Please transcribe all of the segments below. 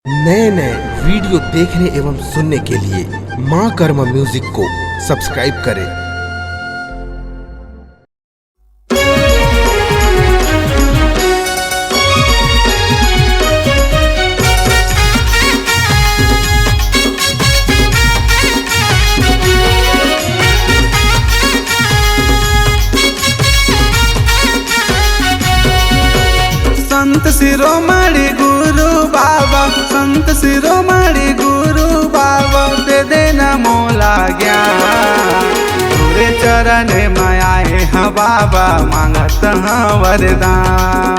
नए नए वीडियो देखने एवं सुनने के लिए माँ कर्मा म्यूजिक को सब्सक्राइब करें। संत शिरोमणि गुरु बाबा, संत शिरोमणि गुरु बाबा, दे देना मोला ज्ञान। तुरे चरण में आए हैं बाबा, मांगत हैं वरदान।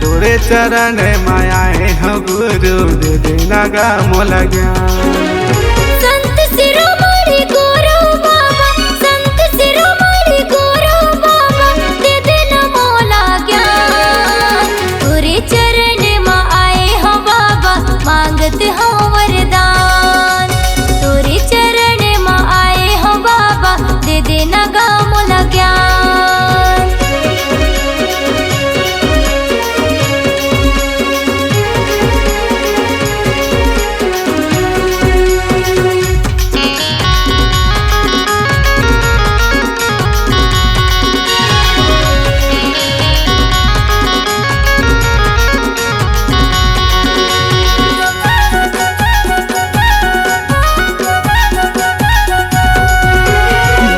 तुरे चरण में आए हैं गुरु, दे देना गा मोला ज्ञान। संत शिरोमणि गुरु बाबा, संत शिरोमणि गुरु बाबा, दे देना मोला ज्ञान। तुरे चरण में आए हो बाबा, मांगते हो वरदान। तुरे चरण में आए हो बाबा, दे देना गा मोला ज्ञान।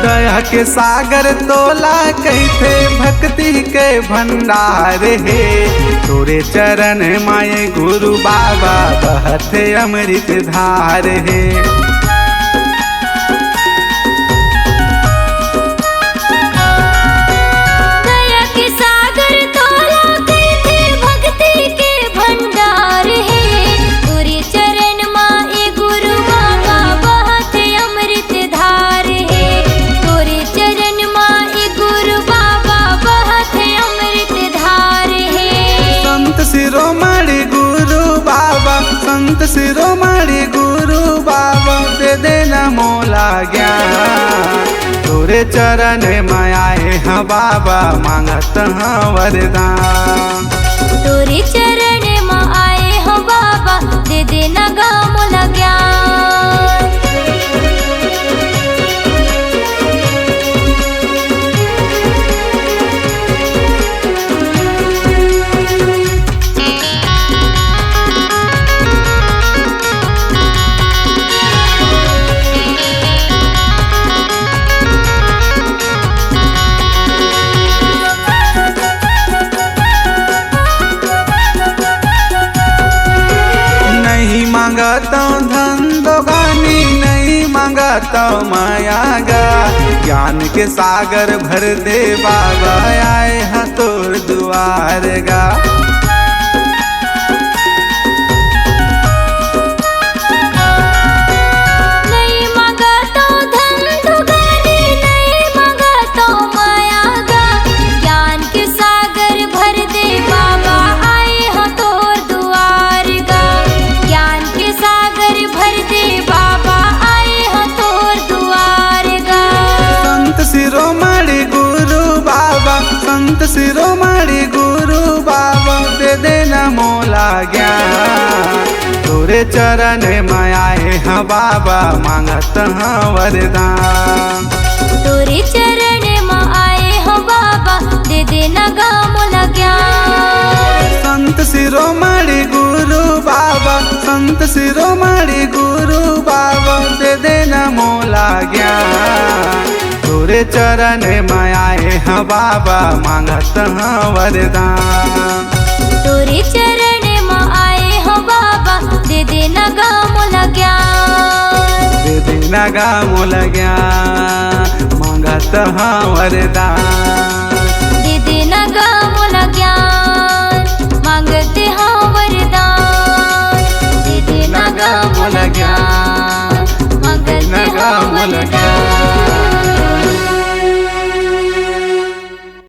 दया के सागर तोला कहते भक्ति के भंडार हे। तोरे चरण माए गुरु बाबा, बहते अमृत धार हे। दया के सागर तोला कहते भक्ति के भंडार है। तुरे चरण माए गुरु बाबा, बहते अमृत धार है। तुरे चरण माए गुरु बाबा, बहते अमृत धार है। संत शिरोमणि गुरु बाबा, संत शिरोमणि गुरु बाबा, दे देना मोला ज्ञान। तोरे चरण में आए हैं बाबा, मांगत हैं वरदान। तुरे चरण में आए हो बाबा, दे देना गा मोला ज्ञान। नहीं मांगता धन दोगानी, नहीं मांगता माया गा। ज्ञान के सागर भर दे बाबा, आए हैं तोर दुआर गा। नहीं मांगता धन दुगानी, नहीं मांगता माया गा। ज्ञान के सागर भर दे बाबा, आए हो तोर दुआर गा। ज्ञान के सागर भर दे बाबा, आए हो तोर दुआर गा। संत शिरोमणि गुरु बाबा, संत शिरोमणि गुरु बाबा, दे देना मोला ज्ञान। तोरे चरण में आए हैं बाबा, मांगत हैं वरदान। तुरे चरण में आए हो बाबा, दे देना गा मोला ज्ञान। संत शिरोमणि गुरु बाबा, संत शिरोमणि गुरु बाबा, दे देना मोला ज्ञान। तोरे चरण में आए हैं बाबा, मांगत हैं वरदान। तुरे चरण में आए हो बाबा, दे देना गा मोला ज्ञान। दे देना गा मोला ज्ञान, मांगत हैं वरदान। दे देना गा मोला ज्ञान, मांगते हो वरदान। दे देना गा मोला ज्ञान, मांगते हो वरदान।